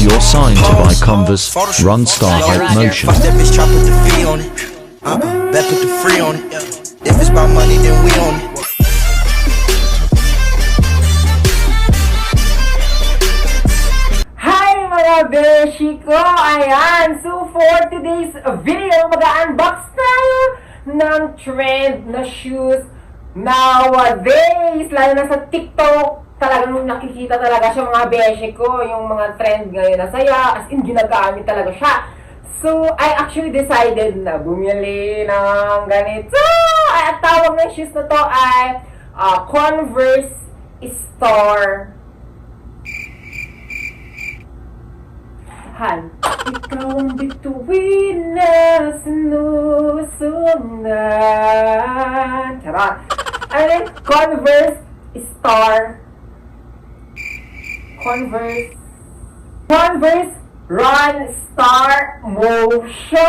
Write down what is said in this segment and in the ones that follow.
your sign to buy Converse, run Star Hype Motion. Fuck that bitch, try put the fee on it. Bet put the free on it. If it's about money, then we on it. Hi mga beshi ko! Ayan! So for today's video, mag-unbox tayo ng trend na shoes nowadays. Lalo na sa TikTok, talagang nakikita talaga siya mga beshi ko. Yung mga trend ngayon na saya, as in ginagamit talaga siya. So, I actually decided na bumili ng ganito. At tawag ng shoes na to ay Converse Store. Han, ikaw ang bituin na sinusundan. Charot. Ano yun? Converse Store. Converse Run Star Motion!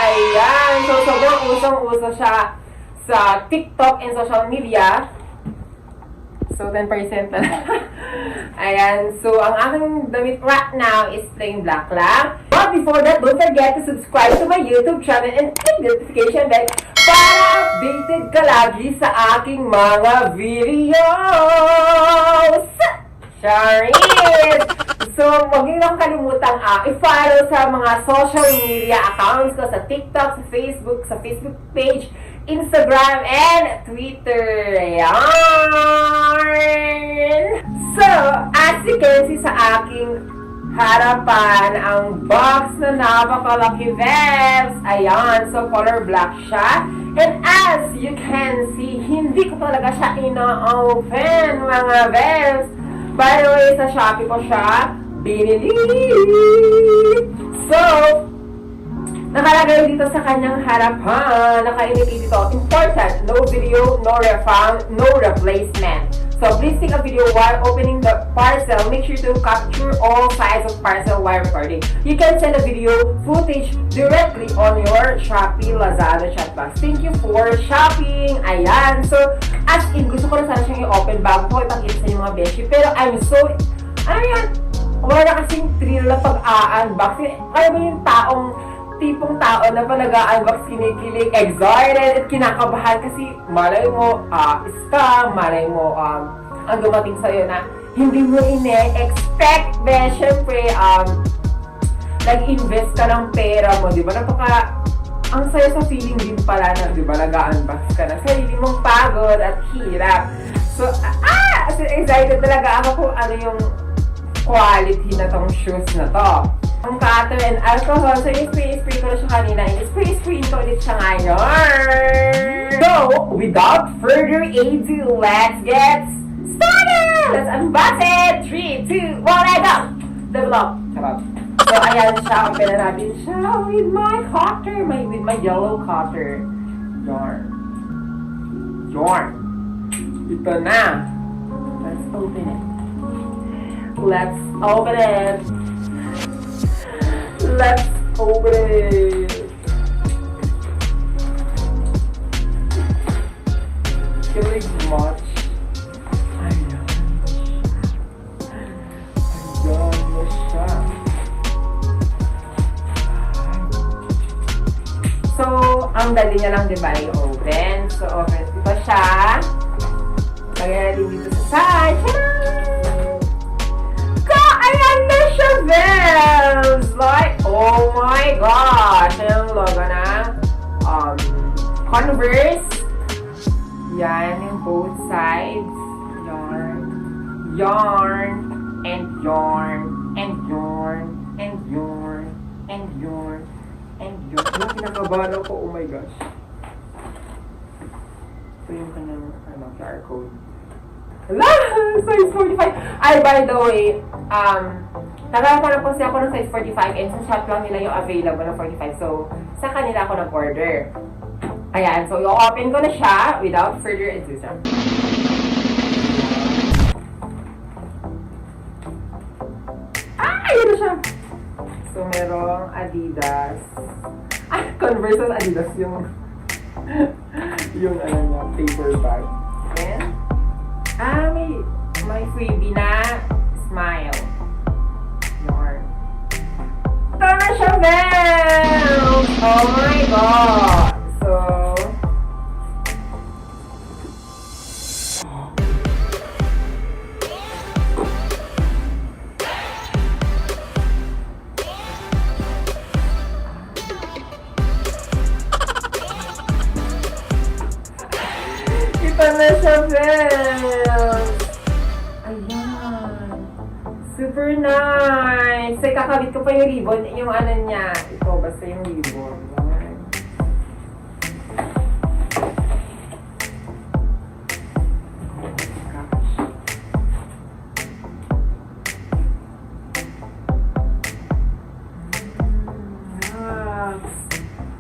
Ayan! So, sobrang usong-uso siya sa TikTok and social media. So, 10% na. Ayan. So, ang aking damit right now is plain black lang. But before that, don't forget to subscribe to my YouTube channel and click the notification bell para updated ka lagi sa aking mga videos! Charis! So, huwag niyo lang kalimutang i-follow sa mga social media accounts ko sa TikTok, sa Facebook page, Instagram, and Twitter. Ayan! So, as you can see sa aking harapan, ang box na napakalaki vests. Ayan, so color black siya. And as you can see, hindi ko talaga siya ina-open, mga vests. By the way, sa Shopee ko siya binili. So, nakalagay dito sa kanyang harapan, naka-indicate dito, important, no video, no refund, no replacement. So, please take a video while opening the parcel. Make sure to capture all sides of parcel while recording. You can send a video footage directly on your Shopee Lazada chat box. Thank you for shopping! Ayan. So, as in, gusto ko na sana siyang i-open bago ko ipakita sa inyo mga beshi. Pero I'm so, ano yan? Wala na kasing thrill na pag-unbox. Kaya ba yung tipong tao na pa nag-unbox, kinikilig, excited, at kinakabahan kasi malay mo, scam, malay mo, ang dumating sa'yo na hindi mo ine-expect. Then, syempre, nag-invest ka ng pera mo, di ba? Ang saya sa feeling din pala na, di ba, nag-unbox ka na sarili mong pagod at hirap. So, excited talaga ako kung ano yung quality na tong shoes na to. Ang cutter and alcohol. So, i-spray ko na siya kanina. I-spray ko ulit siya ngayon. So, without further ado, let's get started! Let's unbox it! 3, 2, 1, let's go! Develop. Charot. So, ayan siya. Open na natin siya with my cutter. With my yellow cutter. Yarn. Ito na. Let's open it. Let's open it. Let's open it. Feeling much. Ayan. Ayan mo siya. So, ang dali niya lang diba i-open. So, open ito siya. Lagyan natin dito sa side. Ayan na siya, Bells! Like, oh my gosh! Ayan ang logo na Converse. Yan, yung both sides. Yarn. Yarn. And yarn. And yarn. And yarn. And yarn. And yarn. Ano, kinakabahan ako? Oh my gosh. Ito yung kanyang QR code. Size 45. Ay, by the way, nagkakaroon po siya ako ng size 45 and sa shop lang nila yung available na 45. So, sa kanila ako nag-order. Ayan, so i-open ko na siya without further ado. Ayun na siya! So, merong Adidas. Converse at Adidas yung yung ano niya, paper bag. And may freebie na smile. Yan. Oh my God! So, ito na siya, Belle! Ayan! Super nice! Ay, kakabit ko pa yung ribbon, yung ano niya. Ito, basta yung ribbon. Ayan. Yes!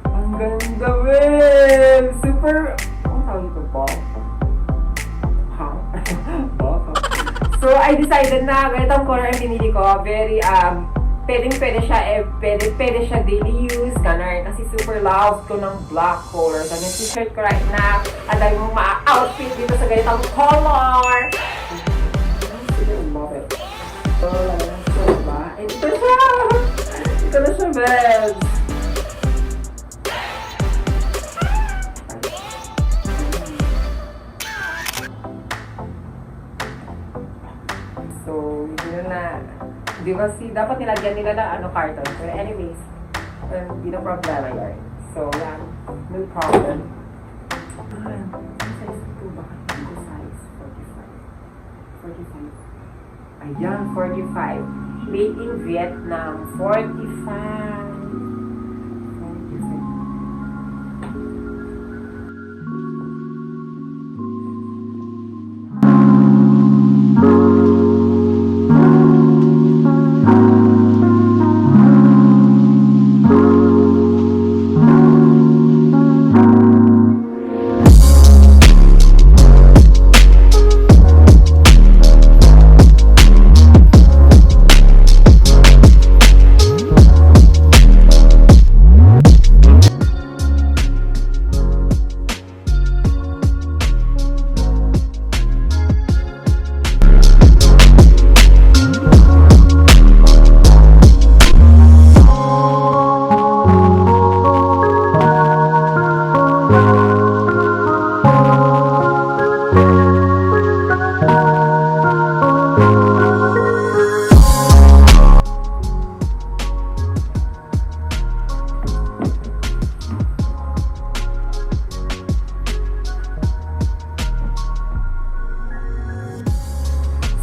Ang ganda, Belle! Super... Ang tawag ito po? So, I decided na ganitong color ang pinili ko. Very, pwede siya, pwede siya daily use, ganun. Kasi super love ko ng black color. So, yung t-shirt ko right now, ang dami mong ma-outfit dito sa ganitong color. Super love it. So, ba? And ito siya! Ito na siya, Belle. So, yun na. Di ba dapat nilagyan nila na carton. Pero anyways, hindi na problema yun. So, yan. No problem. Ano size ito ba? Ito size 45. Ayan, 45. Made in Vietnam. 45.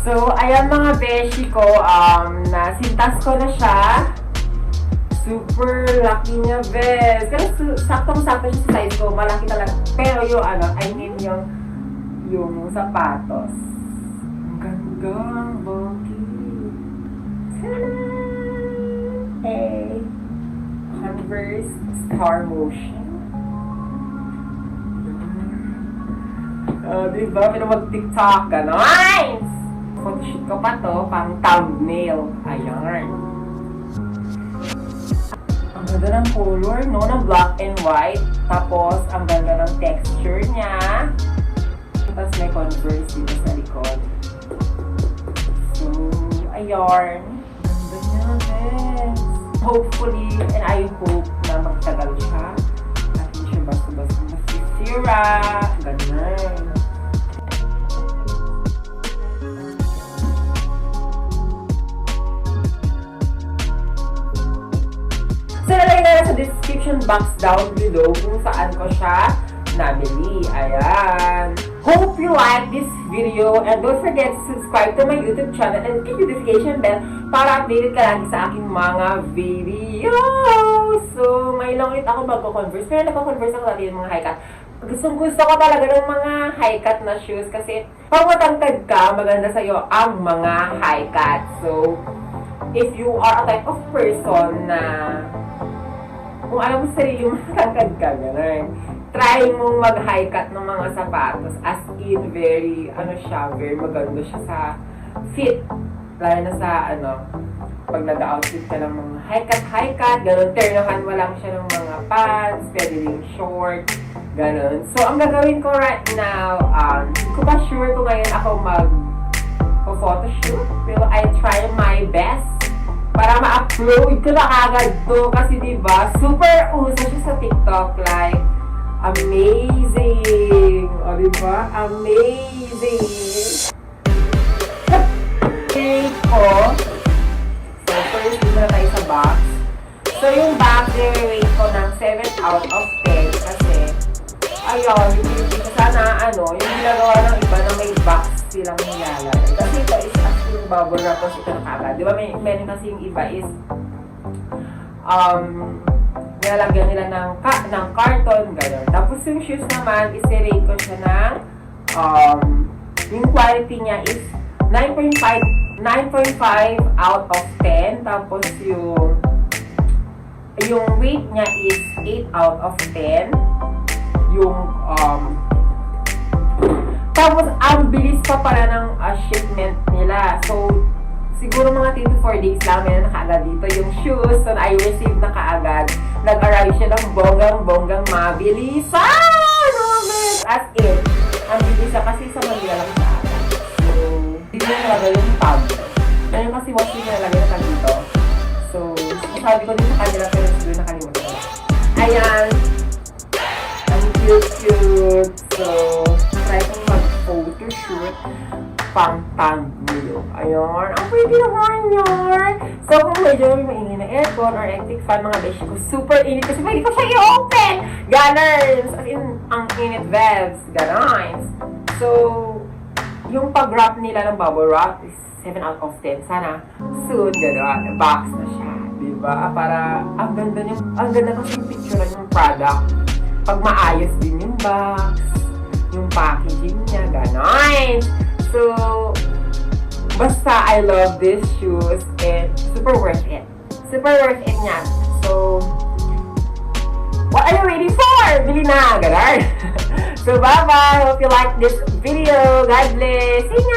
So, ayan mga beshi ko, nasintas ko na siya. Super lucky niya, bes. Kasi saktong-sakto siya sa size ko, malaki talaga. Pero yung I mean yung sapatos. Ang ganda, bulky. Hey. Converse Star Motion. Diba? Pero mag-TikTok, gano'n! Photoshoot ko pa to, pang thumbnail. Ayan. Ang ganda ng color, no? Na black and white. Tapos, ang ganda ng texture niya. Tapos, may Converse dito sa likod. So, ayan. Ang ganda niya, guys. Hopefully, and I hope na magtagal siya. At hindi siya basta-basta masisira. Ganun. So, nalagay na sa description box down below kung saan ko siya nabili. Ayan. Hope you like this video and don't forget to subscribe to my YouTube channel and click the notification bell para updated ka lagi sa aking mga videos. So, ngayon lang ulit ako magko-converse. Pero nagko-converse ako dati ng mga high cut. Gusto ko talaga ng mga high cut na shoes kasi pag matangkad ka, maganda sa'yo ang mga high cut. So, if you are a type of person na kung alam mo sarili mo matangkad ka, gano'n. Try mong mag-high cut ng mga sapatos. As in, very maganda siya sa fit. Lalo na sa, pag nag-outfit ka ng mga high cut, gano'n. Ternohan mo lang siya ng mga pants, pwede rin short, gano'n. So, ang gagawin ko right now, hindi ko pa sure kung ngayon ako mag-photoshoot. Pero I try my best para ma-upload ko na agad to. Kasi diba, super uso siya sa TikTok. Like, amazing! O diba? Amazing! Okay ko. So, first, dito na tayo sa box. So, yung box, i-rate ko ng 7 out of 10 kasi, ayun, hindi ko sana, yung ginagawa ng iba na may box silang nilalagay. Kasi ito is actually bubble wrap kasi ito nakagad. Di ba, meron kasi yung iba is, nilalagyan nila ng carton, gano'n. Tapos yung shoes naman, is-rate ko siya ng, yung quality niya is 9.5 out of 10. Tapos yung weight niya is 8 out of 10. Tapos ang bilis pa pala ng shipment nila. So, siguro mga 3 to 4 days lang meron na kaagad dito yung shoes. So, I received na kaagad. Nag-arrive siya ng bonggang mabilisan! As in, ang bilis kasi sa Manila lang sa akin. So, dito na nalagay yung tag. Ngayon kasi once yung nalagay na tag dito. So, sabi ko din sa kanila pero siguro nakalimutan ko. Ayan. Ang cute. So, try kong mag-photoshoot pang Tagulo. Ayun. Ang pretty naman yun. So, kung medyo maingin na aircon or electric fan, mga beshi ko, super init kasi pwede ko siya i-open! Ganarns! As in, ang init vibes. Ganarns. So, yung pag-wrap nila ng bubble wrap is 7 out of 10. Sana soon, gano'n, box na siya. Diba? Para, ang ganda kasi yung picture yung product. Pag maayos din yung box, yung packaging niya, gano'n. So, basta I love these shoes and super worth it. Super worth it niya. So, what are you waiting for? Bili na, gano'n. So, bye-bye. Hope you like this video. God bless. See ya!